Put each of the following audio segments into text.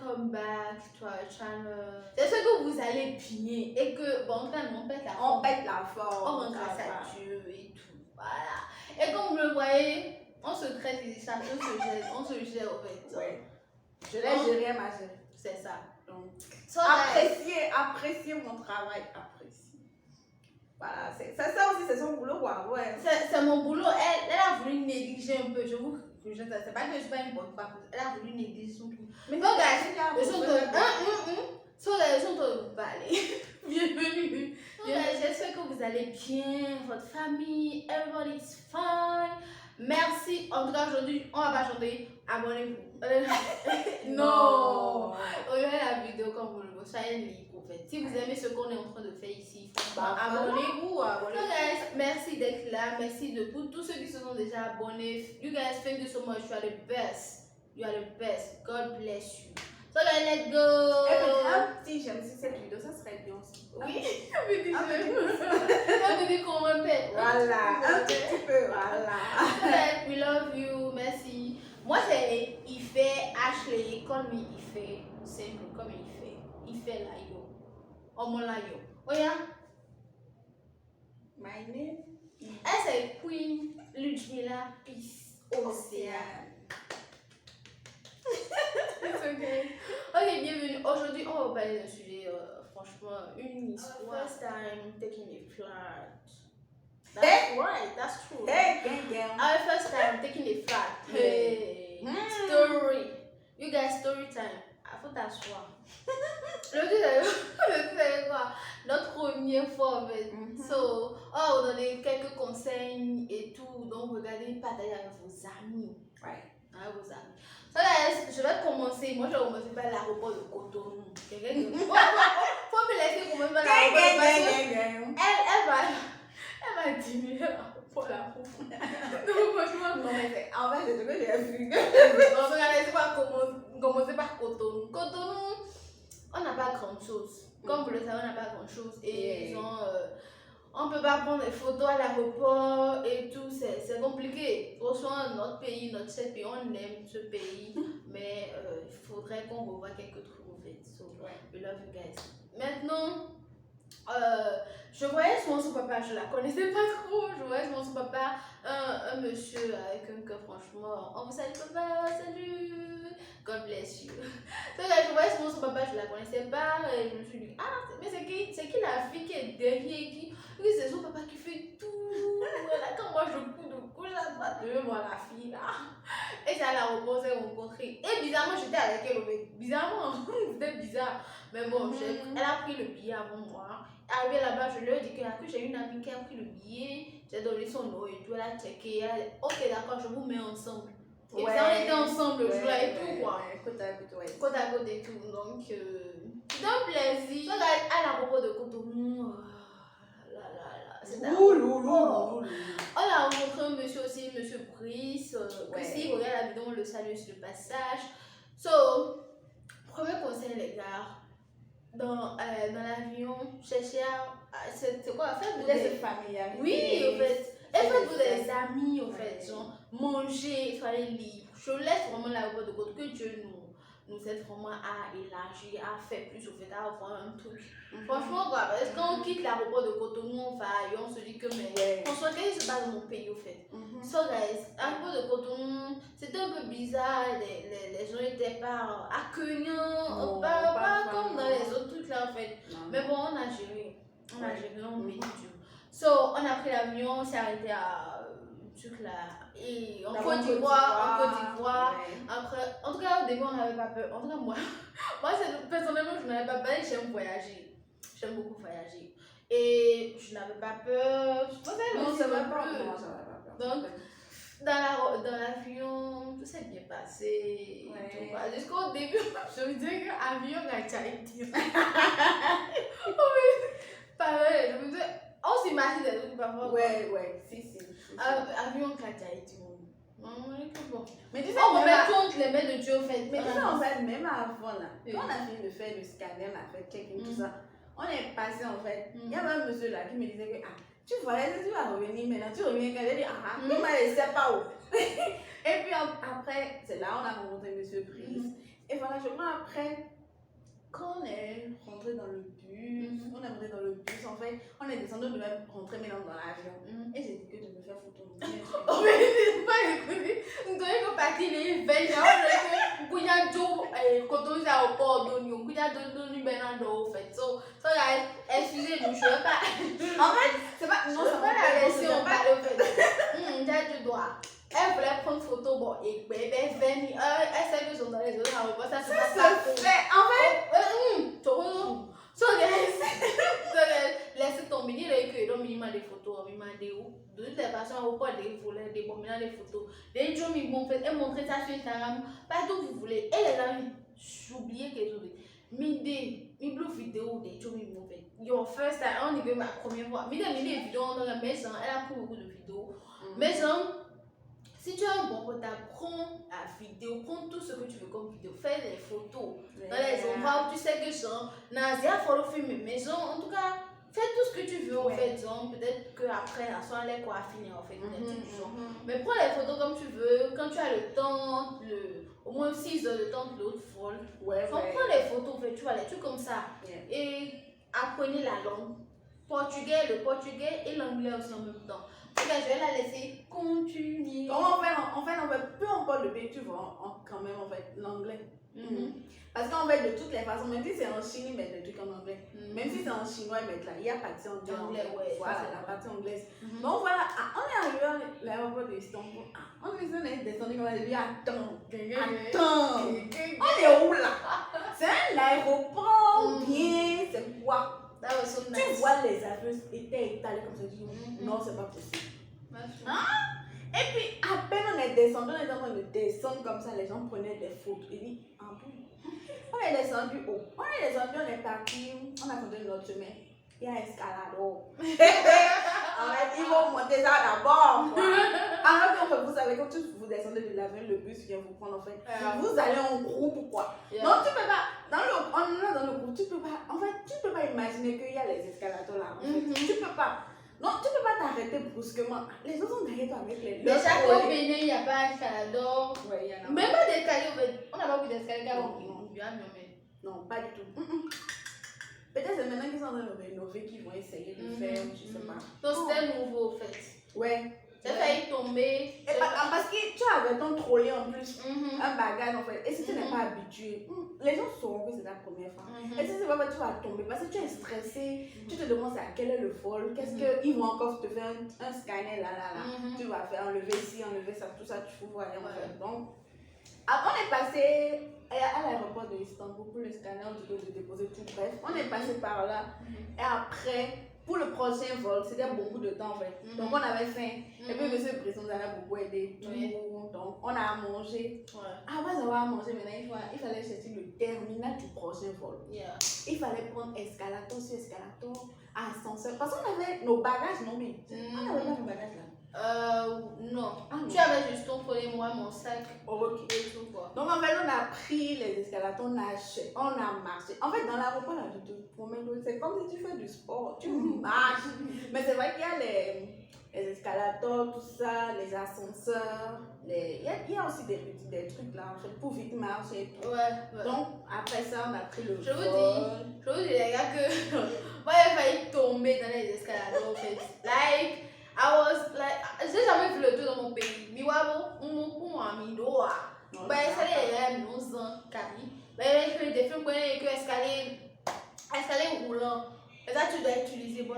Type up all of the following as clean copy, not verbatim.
welcome back to our channel. J'espère que vous allez bien et que, bon, on pète la forme. On pète la forme. On rend grâce à Dieu et tout. Voilà. Et comme vous le voyez, on se traite les chats, on se gère au fait. Ouais. Je l'ai géré, ma chérie. C'est ça. Donc, So, appréciez mon travail, appréciez. Voilà, ça aussi, c'est son boulot, quoi. Ouais. C'est mon boulot. Elle a voulu négliger un peu. Je vous c'est pas que je suis pas une bonne femme. Elle a voulu négliger son truc. Mais donc, ils sont de vous parler. Bienvenue. J'espère que vous allez bien, votre famille, everybody is fine. Merci. En tout cas, aujourd'hui, on va pas chanter. Abonnez-vous. Non. Regardez la vidéo comme vous le voyez. Soyez libre, en fait. Si vous aimez ce qu'on est en train de faire ici, abonnez-vous. Guys, merci d'être là. Merci de pour tous ceux qui se sont déjà abonnés. You guys, thank you so much. You are the best. You are the best. God bless you. So guys, let's go. Un petit j'aime si cette vidéo, ça serait bien aussi. Oui, un petit j'aime. Un petit commentaire. Voilà, un petit peu, voilà. So guys, we love you. Merci. Moi, c'est Ife, Ashley, call me Ife. Simple, comme Ife. Ife là, yo. Omo là, yo. Oh yeah. My name is... Elle, c'est Queen Ludmilla Peace Océane. It's okay. Ok, bienvenue. Aujourd'hui, on va parler d'un sujet, franchement, une histoire. First time taking a flight. That's right, that's true. Hey, gang. Our first time taking a flight. Hey, story. You guys, story time. Il faut t'asseoir. Le truc, c'est quoi? Notre première fois, en fait. So, on va vous donner quelques conseils et tout. Donc, regardez, partagez avec vos amis. Ouais. Avec vos amis. So, guys, je vais commencer. Moi, je vais commencer par l'aéroport de Cotonou. Faut me laisser commencer par l'aéroport de Cotonou. Elle va diminuer pour la bouffe. Donc, franchement, non, mais en fait, c'est ce que j'ai vu. On va commencer par Cotonou. Cotonou, on n'a pas grand chose. Comme vous le savez, on n'a pas grand chose. Et ils ont, on ne peut pas prendre des photos à l'aéroport et tout. C'est compliqué. Franchement, notre pays, notre seul pays, on aime ce pays. Mais il faudrait qu'on revoie quelques trucs au fait. So, we love you guys. Maintenant, je voyais souvent son papa, je la connaissais pas trop, je voyais souvent son papa, un monsieur avec un cœur, franchement, on vous salue papa, salut, God bless you. Donc là, je voyais souvent son papa, je la connaissais pas, et je me suis dit, ah, mais c'est qui la fille qui est derrière, oui, c'est son papa qui fait tout, là, quand moi je couche là-bas, je vois la fille là, et ça l'a rencontrée, et bizarrement, j'étais avec elle, bizarrement, c'était bizarre, mais bon, elle a pris le billet avant moi. Arrivé là-bas, je lui ai dit que j'ai une amie qui a pris le billet, j'ai donné son nom et tout, elle a checké, elle a dit, ok d'accord, je vous mets ensemble. Et puis on était ensemble le jour-là et tout quoi. Côte à côte, ouais. Côte à côte et tout, donc c'est un plaisir. Donc à l'aéroport de Cotonou, c'était on a rencontré un monsieur aussi, monsieur Brice, que si vous regardez la vidéo, on le salue sur le passage. So, premier conseil les gars. Dans l'avion, chercher à. C'est quoi? Faites-vous des familiales. Oui, en fait. Et faites-vous des amis, en fait. Genre, manger, soyez libre. Je laisse vraiment l'aéroport de côté que Dieu nous aide vraiment à élargir, à faire plus, au fait, à avoir un truc. Franchement, quoi, parce que quand on quitte l'aéroport de Cotonou, on va et on se dit que, mais, franchement, qu'est-ce qui se passe dans mon pays, au fait? So, guys, l'aéroport de Cotonou, c'était un peu bizarre, les gens n'étaient pas accueillants, pas comme dans les autres trucs là, en fait. Mais bon, on a géré, on bénit Dieu. So, on a pris l'avion, on s'est arrêté à truc là. Et en Côte d'Ivoire, après, en tout cas au début on n'avait pas peur, en tout cas moi personnellement je n'avais pas peur, j'aime voyager, j'aime beaucoup voyager et je n'avais pas peur, je pensais non, ça va pas, donc dans l'avion tout s'est bien passé, jusqu'au début je me disais que l'avion a été pareil, je me disais on s'imagine des trucs parfois. Si. Avion Haïti. Bon. Mais tu sais, on remet compte les mains de Dieu, en fait. Mais tu sais, en fait, même avant là, quand on a fini de faire le scanner, on a fait check-in, tout ça, on est passé en fait. Il y avait un monsieur là qui me disait que, tu voyais, tu vas revenir maintenant, tu reviens quand il dit, il m'a laissé pas où. Et puis après, c'est là on a rencontré monsieur Brice. Et voilà, je crois après, quand on est rentré dans le bus, on est rentré dans le bus, en fait, on est descendu, on devait rentrer maintenant dans l'avion. Et j'ai dit que de me faire photographier. Oh, mais c'est pas écouté. Nous devons partir les 20 ans. Nous avons quand on est au port d'Oignon, nous avons donné Bernardo, en fait. So, guys, excusez-nous, je ne veux pas. En fait, c'est pas. Non, c'est pas la laisser en parler, en fait. Tu dois. Elle voulait prendre photo, bon, et elle venir. Elle sait que sont dans les autres aéroports, ça c'est pas ça. En fait, so laissez tomber, il y a minimum des photos, minimum des où. De toute façon, au point des volets, des bons des photos. Les gens m'ont fait, et montrer ça sur Instagram, partout où vous voulez. Et les amis, j'oubliais que je voulais. Mes blue vidéos, des gens m'ont fait. Your first time, on y va ma première fois. Mes vidéos dans la maison, elle a pris beaucoup de vidéos. Mais si tu as un bon portable, prends la vidéo, prends tout ce que tu veux comme vidéo, fais des photos dans les endroits où tu sais que genre, Nazia, il faut le filmer, mais en tout cas, fais tout ce que tu veux en fait, peut-être qu'après, la soirée, quoi finir en fait, mais prends les photos comme tu veux, quand tu as le temps, au moins 6 heures de temps de l'autre folle, prends les photos, tu vois, les trucs comme ça, et apprenez la langue, le portugais et l'anglais aussi en même temps. Je vais la laisser continuer. En fait, peu importe le pays, tu vois, quand même, en fait, l'anglais. Parce qu'en fait, de toutes les façons, même si c'est en Chine, ils mettent des trucs en anglais. Même si c'est en chinois, ils mettent là. Il y a partie anglais. Voilà, la partie anglaise. Donc voilà, on est arrivé à l'aéroport d'Istanbul. On est descendu comme on a dit, attends. On est où là? C'est un aéroport bien, c'est quoi? Tu vois les avions étaient étalés comme ça, tu dis non, c'est pas possible. Et puis, à peine on est descendu, on est en train de descendre comme ça, les gens prenaient des photos. Il dit, ah bon? On est descendu haut. On est parti, on a continué notre chemin. Il y a un escalador. En fait, ils vont monter ça d'abord. Alors que vous savez, quand vous descendez de l'avion, le bus vient vous prendre, en fait. Vous allez en groupe ou quoi? Donc, tu peux pas, dans le groupe, tu peux pas imaginer qu'il y a les escalators là. En fait. Tu peux pas. Non, tu peux pas t'arrêter brusquement. Les gens sont derrière toi avec les mais chaque fois Bénin, il n'y a pas un escalador. Ouais, il y en a. Même pas d'escalier, en fait. On n'a pas vu d'escalier. Non, pas du tout. Peut-être c'est maintenant qu'ils sont en train de rénover qu'ils vont essayer de faire, je sais pas. Donc c'était nouveau, en fait. Ouais. J'ai failli tomber. Parce que tu avais ton trolley en plus, un bagage en fait. Et si tu n'es pas habitué, les gens sauront que c'est ta première fois. Et si c'est pas que tu vas tomber, parce que tu es stressé, tu te demandes à quel est le vol, qu'est-ce qu'ils vont encore te faire un scanner là. Tu vas faire enlever ici, enlever ça, tout ça, tu fous rien en fait. Donc, on est passé à l'aéroport de Istanbul pour le scanner, on dit de déposer tout, bref. On est passé par là. Et après, pour le prochain vol, c'était beaucoup de temps en fait. Donc on avait faim. Et puis monsieur le président nous avait beaucoup aidé. Donc on a mangé. Après avoir mangé, maintenant il fallait chercher le terminal du prochain vol. Il fallait prendre escalator sur escalator, ascenseur. Parce qu'on avait nos bagages, non mais on n'avait pas nos bagages là. Non. Tu avais juste ton folie, moi, mon sac. Ok. Et tout quoi. Donc en fait, on a pris les escalators, on a marché. En fait, dans l'aéroport, là, je te promets, c'est comme si tu fais du sport, tu marches. Mais c'est vrai qu'il y a les escalators, tout ça, les ascenseurs. Il y a aussi des trucs là, en fait, pour vite marcher et tout. Donc après ça, on a pris le vol. Je vous dis les gars que moi, j'ai failli tomber dans les escalators en fait. J'ai jamais vu le tour dans mon pays. Mais moi, c'est les ans, mais des films que escalier roulant. Et ça, tu dois utiliser. Bon,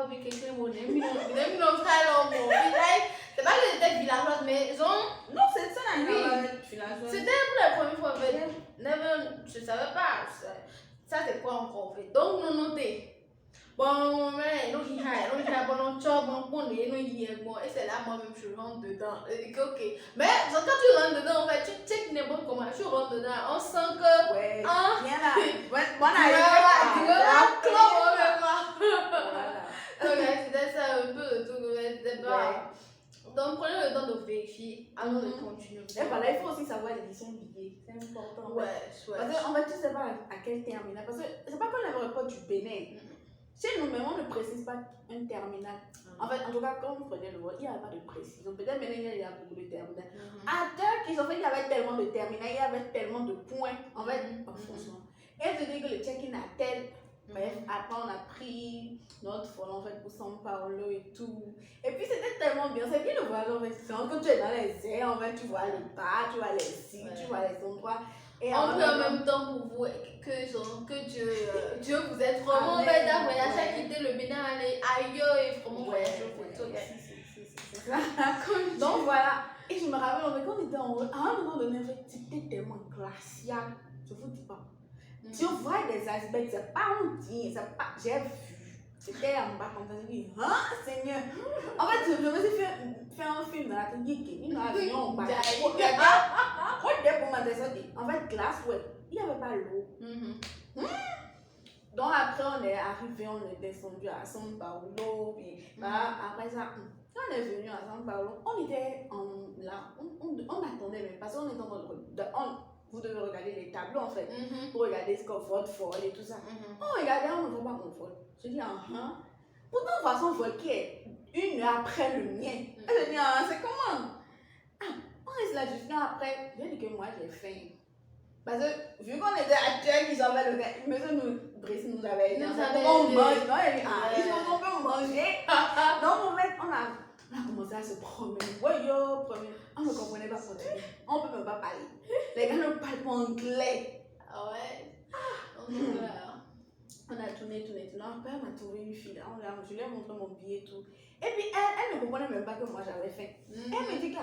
mais quelqu'un c'est pas que j'étais villageoise, mais non, c'est ça la villageoise. C'était pour la première fois, en fait. Je savais pas. Ça, c'est quoi encore, en fait. Donc, nous notons. Bon, mais non, il y a bon job, bon, et c'est là, moi-même, je rentre dedans. Ok. Mais quand tu rentres dedans, en fait, tu sais que n'importe comment, tu rentres dedans, on sent que. Ouais. Viens là. C'était ça un peu le tout. Donc, prenez le temps de vérifier avant de continuer. Et voilà, il faut aussi savoir l'édition du billet. C'est important. Parce qu'en fait, tu ne sais pas à quel terminal. Parce que c'est pas comme l'aéroport du Bénin. Chez nous, même, on ne précise pas un terminal. En fait, en tout cas, quand vous prenez le vol, il n'y avait pas de précision. Peut-être maintenant, il y a beaucoup de terminaux. À Turquie, en fait, il y avait tellement de terminaux, il y avait tellement de points. En fait, fait, franchement. Et elle te dit que le check-in à tel. Bref, après on a pris notre vol en fait pour São Paulo et tout. Et puis c'était tellement bien. C'est bien le voyage en fait. C'est quand tu es dans les airs, en fait, tu vois les pas, tu vois les sites, tu vois les endroits. Et en même temps pour vous que Dieu vous êtes vraiment bête à voyager, à quitter le Bénin, aller ailleurs et vraiment voyager au photo. C'est ça. Donc voilà. Et je me rappelle, quand on était en haut, à un moment donné, en fait, c'était tellement glacial. Je vous dis pas. Tu vois des icebergs, c'est pas un digne, c'est pas. J'ai vu. C'était en bas comme ça, je dis, hein, Seigneur. En fait, je me suis fait un film dans la tête, il m'a vu en bas. En fait, glace, ouais, il n'y avait pas l'eau. Donc après, on est arrivé, on est descendu à São Paulo. Puis, après ça, quand on est venu à São Paulo, on était là, on attendait même parce qu'on était en mode. Vous devez regarder les tableaux en fait, pour regarder ce qu'on votre vol et tout ça. On regardait, on ne voit pas mon vol. Je dis, pourtant, on voit son vol qui est 1 heure après le mien. Je dis, c'est comment? On reste là jusqu'à après. Je dis que moi, j'ai faim. Parce que, vu qu'on était à Tchèque, ils avaient le monsieur Brice nous avait dit, on mange. Non, il dit, ils sont un peu manger. Donc, en fait, on a commencé à se promener. On ne comprenait pas ce que on ne peut même pas parler. Les gars ne parlent pas anglais. Ah ouais. On a tourné. Après, on m'a trouvé une fille. Je lui ai montré mon billet et tout. Et puis, elle ne comprenait même pas que moi j'avais faim. Elle me dit que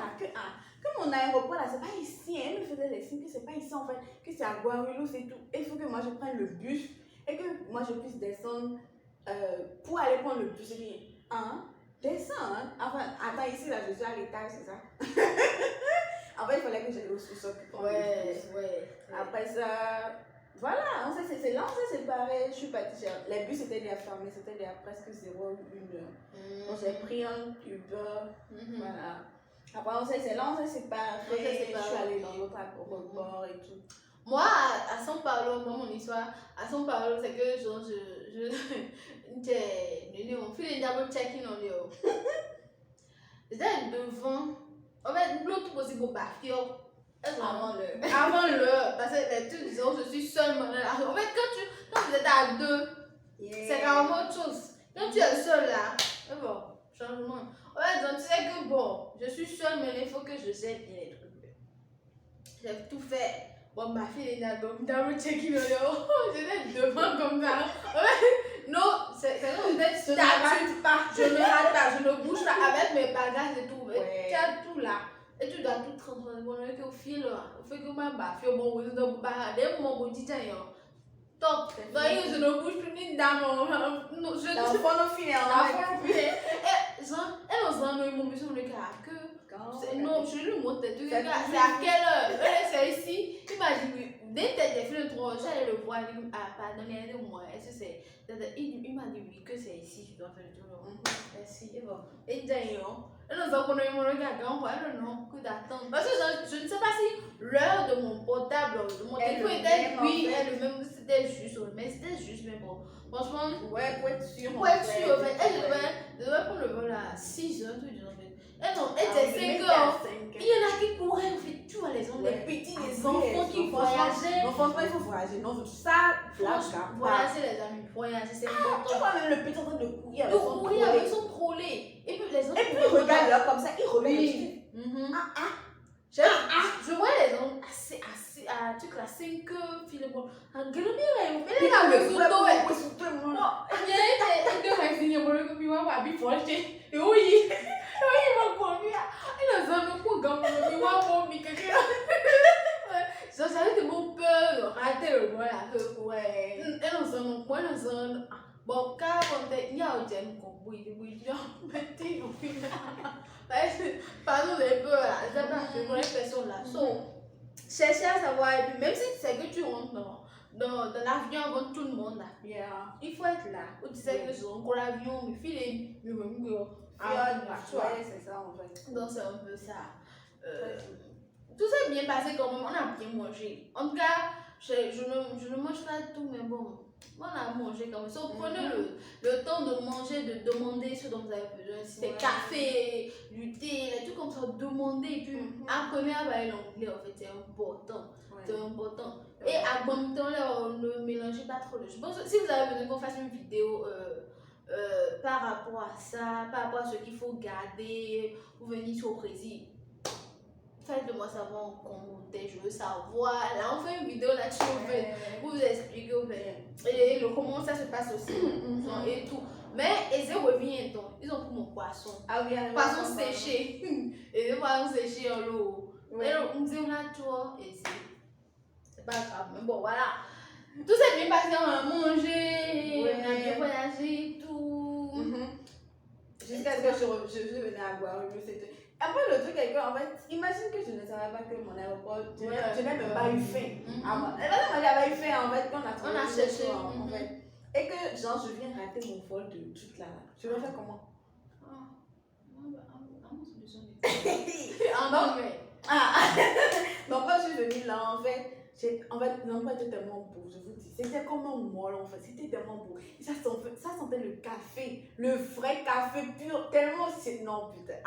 mon aéroport là, c'est pas ici. Elle me faisait des signes que c'est pas ici en fait, que c'est à Guarulhos et tout. Et il faut que moi je prenne le bus et que moi je puisse descendre pour aller prendre le bus. Je dis, descends. Enfin, attends, ici là, je suis à l'étage, c'est ça? En fait, il fallait que j'aille au sous-sol. Ouais. Après ça. Voilà, c'est là on s'est séparés, je suis partie, les bus étaient déjà fermés, c'était déjà presque 0 1 heure. Donc j'ai pris un Uber, voilà. Après on s'est séparés, je suis allée dans l'autre aéroport et tout. Moi, à São Paulo, mon histoire, à São Paulo, c'est que mon fils est d'abord check-in en Léo. J'étais devant, en fait, l'autre possible pour bâtir. Avant l'heure, parce que les trucs disons je suis seule. En fait, quand vous êtes à deux, c'est carrément autre chose. Quand tu es seule là, c'est bon, changement. En fait, donc tu sais que bon, je suis seule, mais il faut que je sais bien les trucs. J'ai tout fait. Bon, ma fille est là, donc dans le check-in, j'étais devant comme ça. En fait, non, c'est comme vous êtes statue. Je ne rate pas, je ne bouge pas avec mes bagages et tout. Tu as tout là. Et tu dois tout transformer au fil, au fait que ma baffe, au bon, je ne pas regarder mon quotidien. Donc, je ne bouge plus ni dans mon. Je ne fais pas le filet. Et elles ont mon besoin de que. Non, je lui montre tout. C'est à quelle heure? C'est ici. Il m'a dit oui. Dès que tu as fait le 3, j'allais le voir. Il m'a dit, pardonnez moi. Est-ce que c'est. Il m'a dit oui, que c'est ici. Je dois faire le tour. Merci. Et bon. Et d'ailleurs. Non, que d'attendre. Parce que je ne sais pas si l'heure de mon portable, de mon téléphone était lui, le même, c'était juste, mais c'était juste, mais bon. Franchement, ouais, pour être sûr. Pour être sûr, en fait, elle devait prendre le vol à 6h, tout du genre. Elle était 5h. Il y en a qui couraient, en fait, tu vois, les petits, les enfants qui voyageaient. Non, franchement, il faut voyager. Non, ça, voyager, les amis, voyager, c'est important. Tu vois, même le petit en train de courir avec son trolley. Et puis, les autres. Et puis, ils regardent là comme ça, ils reviennent. Je vois les gens assez, tu vois, 5 filles, bon, un gueule bien, mais là, le couteau est. Il y a des filles, qui vont pas bien forger. Et oui, il va conduire. Et les hommes, pour gagner, ils vont pas bien quelque chose. Ça, ça a été mon peur de rater le vol là. Ouais. Et nous sommes, moi, nous sommes. Bon, quand il y a un thème qu'on bouille, mettez au final. Pardon les peurs là, je sais pas, je connais personne là. So, chercher à savoir, et puis même si c'est que tu rentres dans l'avion avant tout le monde là, il faut être là. Ou tu sais que c'est encore l'avion, mais filer, mais même que. Ouais, c'est ça en fait. Donc c'est un peu ça. Tout s'est bien passé quand même, on a bien mangé. En tout cas, je ne mange pas tout, mais bon. On a mangé comme ça. Prenez le temps de manger, de demander ce dont vous avez besoin. Si c'est café, du thé, des trucs comme ça, demandez. Et puis apprenez à parler l'anglais en fait, c'est important. C'est important. Et bon temps, ne mélangez pas trop de choses. Je pense que si vous avez besoin qu'on fasse une vidéo par rapport à ça, par rapport à ce qu'il faut garder, vous venez sur le Brésil, faites-le-moi savoir en commentaire, je veux savoir. Là, on fait une vidéo là-dessus, vous expliquer, et comment ça se passe aussi, et tout. Mais ils reviennent, ils ont pris mon poisson. Ah oui, poisson séché. Et le poisson séché en l'eau. Et on dit, on a tout, et c'est pas grave, mais bon, voilà. Tout s'est bien passé, on a mangé, on a bien voyagé, tout. Jusqu'à ce que je suis venue à boire. Après, le truc est que, en fait, imagine que je ne savais pas que mon aéroport, je n'ai même pas eu faim. J'avais eu faim, en fait, quand on a cherché, en fait. Et que, genre, je viens rater mon vol de truc là. Je vais faire comment? Donc, quand je suis venue là, en fait, l'endroit était tellement beau, je vous dis. C'était comme un mall, en fait. C'était tellement beau. Et ça sentait le café, le vrai café pur, tellement c'est. Non, putain. Et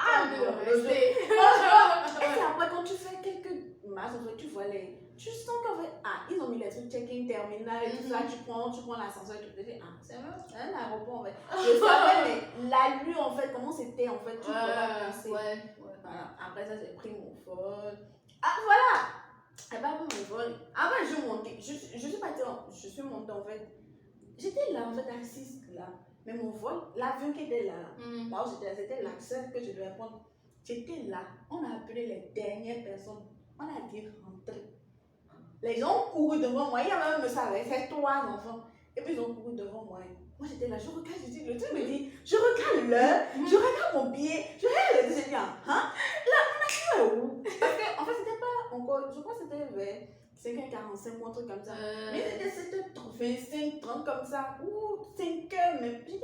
après, quand tu fais quelques marches, en fait, tu vois tu sens qu'en fait, ils ont mis les trucs check-in terminal et tout ça, tu prends l'ascenseur et tu te dis, c'est un aéroport en fait. Je savais, mais la nuit en fait, comment c'était en fait, tu pourrais penser. Voilà. Après ça, j'ai pris mon vol. Voilà! Et pas pris mon vol. Après, je suis montée. Je suis montée en fait. J'étais là en fait, assise là. Mais mon vol, l'avion qui était là, là où j'étais là, c'était l'accès que je devais prendre. J'étais là. On a appelé les dernières personnes. On a dit rentrer. Les gens ont couru devant moi. Il y a même ça avec ses 3 enfants. Et puis ils ont couru devant moi. Moi j'étais là, je regarde, je dis, le truc me dit, je regarde l'heure, je regarde mon billet, je regarde le truc, je dis, là, mon avion est où? Parce que en fait c'était pas encore, je crois que c'était vers 5h45 ou un truc comme ça. Mais c'était 25, 30 comme ça, ou 5h même. Je dis,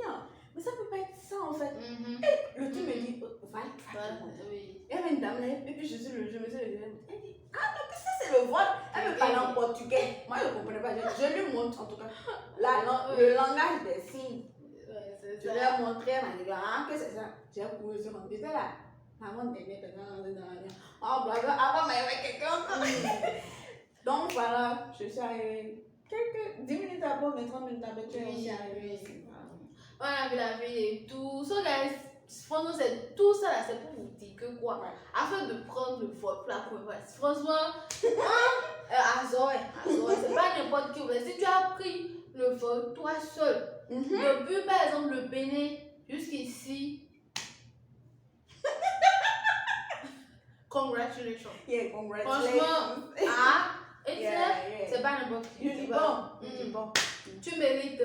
mais ça peut pas être ça en fait. Et le truc me dit, va. Il y avait une dame là, et puis je me suis levée, elle dit, donc ça c'est le vol. Elle me parlait en portugais. Moi je ne comprenais pas. Je lui montre en tout cas le langage des signes. Je lui ai montré, elle m'a dit, que c'est ça. J'ai couru sur mon j'étais là. Maman dernière personne dans l'avion. Oh blague, avant il y avait quelqu'un. Donc voilà, je suis arrivée. 10 minutes après, mais 30 minutes après, tu es arrivée. On a vu la ville et tout. So guys, franchement, tout ça là, c'est pour vous dire que quoi, afin de prendre le vol pour la première fois. Franchement, Azor, c'est pas n'importe qui. Si tu as pris le vol toi seul, depuis par exemple le Bénin jusqu'ici, congratulations. Yeah, congratulations. Franchement, c'est pas n'importe qui. Bon. Tu mérites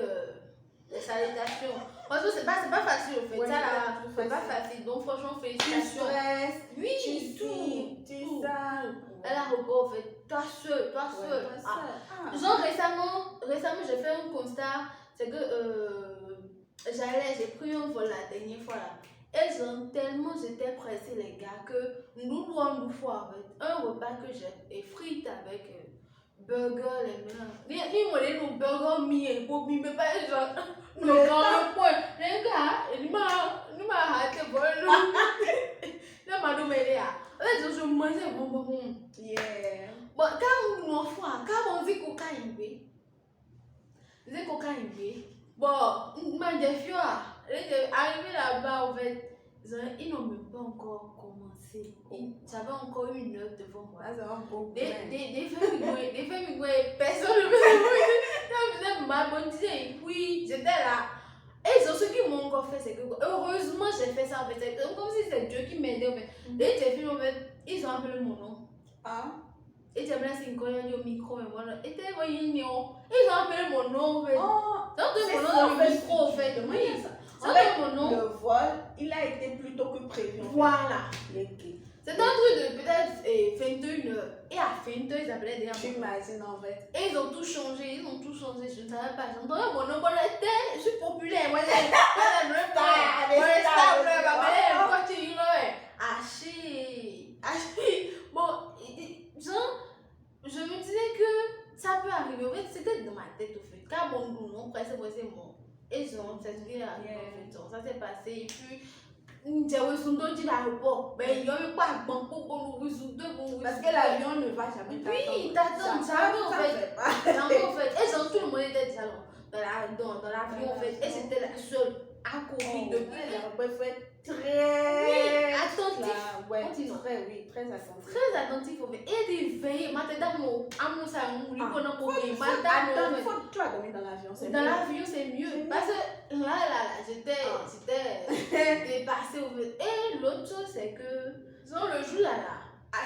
les salutations. Franchement, c'est pas facile au fait. Ça là, c'est pas facile. Donc, franchement, félicitations. Tu stresses. Oui, tout ça. À l'aéroport, en fait, toi seul. Genre, récemment, j'ai fait un constat. C'est que j'ai pris un vol la dernière fois là. Et tellement j'étais pressée, les gars, que nous faut en fait un repas que j'ai et frites avec burger, les mélanges. Ni moi, les burger mi pour mi me pas genre le grand point. Les gars, il m'a raté bon. Là m'a donné là. Je mangeais bon. Yeah. Bon, quand on dit cocaïne, bon, ma défi arrivé là-bas en fait, ils n'ont même pas encore commencé. J'avais encore 1 heure devant moi. Des familles, personne ne me faisait ma bonne idée. Oui, j'étais là. Et ce qu'ils m'ont encore fait, c'est que heureusement j'ai fait ça en fait. C'est comme si c'était Dieu qui m'aidait en fait. Dès que j'ai fini en fait, ils ont appelé mon nom. Et j'ai blessé une collègue au micro et voilà. Et ils ont appelé mon nom en fait. Donc mon nom dans le micro en fait. Mon nom. Le vol, il a été plus tôt que prévu. Voilà. C'est un truc de peut-être 21h. Et à 20h, ils appelaient déjà. Tu imagines en fait. Et ils ont tout changé. Je ne savais pas. J'entendais mon nom. Je suis populaire. Moi, bon, genre, je me disais que ça peut arriver. En fait, c'était dans ma tête au fait. Quand mon nom, presque mon. Et genre, ça s'est passé. Et puis, j'ai reçu l'aéroport. Mais il y a eu pas de banque pour nous résoudre. Parce que l'avion ne va jamais t'attendre. Oui, t'attends jamais en fait. Vraiment, en fait. Et genre, tout le monde était déjà dans l'avion, en fait. Et c'était la seule à courir depuis. Très attentif. ouais, très attentif. Très attentif, en fait. Et des veilles, madame, Tu as dormi dans l'avion, c'est dans l'avion, c'est mieux. Parce que là, j'étais dépassée, en fait. Et l'autre chose, c'est que, genre, le jour là,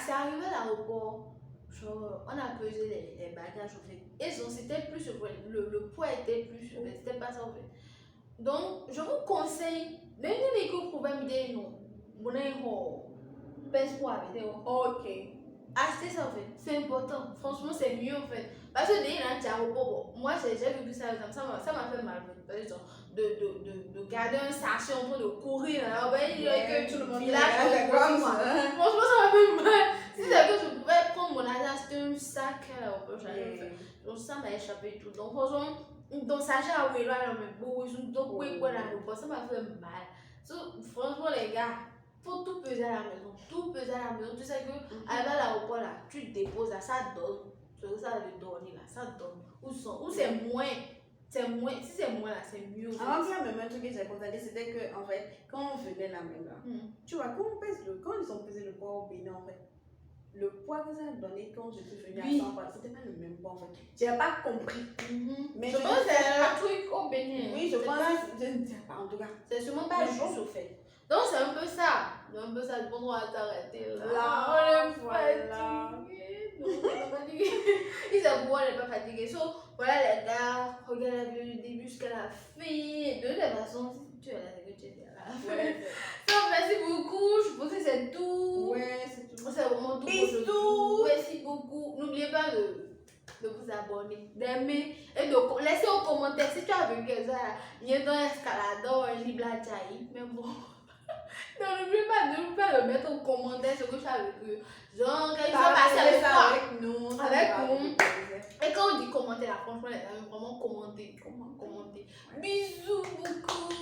c'est arrivé à l'aéroport. Genre, on a pesé les bagages, en fait. Et genre, c'était plus, le poids était plus, c'était pas ça, en fait. Donc, je vous conseille, même si vous pouvez me dire non, vous n'avez pas poids avec vous. Ok. Achetez ça, en fait. C'est important. Franchement, c'est mieux, en fait. Parce que dès là, tu as moi, j'ai vu ça m'a fait mal, par exemple, de garder un sachet en train de courir là, que tout le monde village comme moi. Franchement, ça m'a fait mal. Si c'est que je pouvais prendre mon argent, acheter un sac, donc ça m'a échappé tout. Donc, franchement, donc sachet à Wélo, mais bon, ça m'a fait mal. Franchement, les gars, faut tout peser à la maison. Tout peser à la maison. Tu sais que à l'aéroport là, tu déposes là, ça donne. Ça de donner là, ça donne. Ou c'est moins. C'est moins. Si c'est moins là, c'est mieux. Avant qu'il y a même un truc que j'ai constaté, c'était que en fait, quand on venait là même là, tu vois, quand ils ont pesé le poids au Bénin en fait, le poids que ça a donné quand je suis venue à 100 fois, c'était pas le même poids en fait. J'ai pas compris. Mais je pense que c'est un truc au Bénin. Oui, je pense. Je ne sais pas en tout cas. C'est sûrement pas juste au fait. Donc c'est un peu ça. Je pense qu'on va s'arrêter là. On est fatigué. Non, on est fatigué. Ils savent pourquoi on n'est pas fatigué. Voilà les gars, regardez la vidéo du début jusqu'à la fin. De toute façon, si tu es là, c'est que tu es là. Donc merci beaucoup. Je pense que c'est tout. Ouais, c'est tout. C'est vraiment tout. Bisous. Merci beaucoup. N'oubliez pas de vous abonner, d'aimer et de laisser en commentaire si tu as vu que ça, il y a dans l'escalador, un libre à Tchaï, mais bon. Non, n'oublie pas de mettre en commentaire ce que tu as vécu. Genre, quand ils sont passés avec toi, avec nous. Et quand on dit commenter, là, franchement, les amis, vraiment commenter. Bisous beaucoup.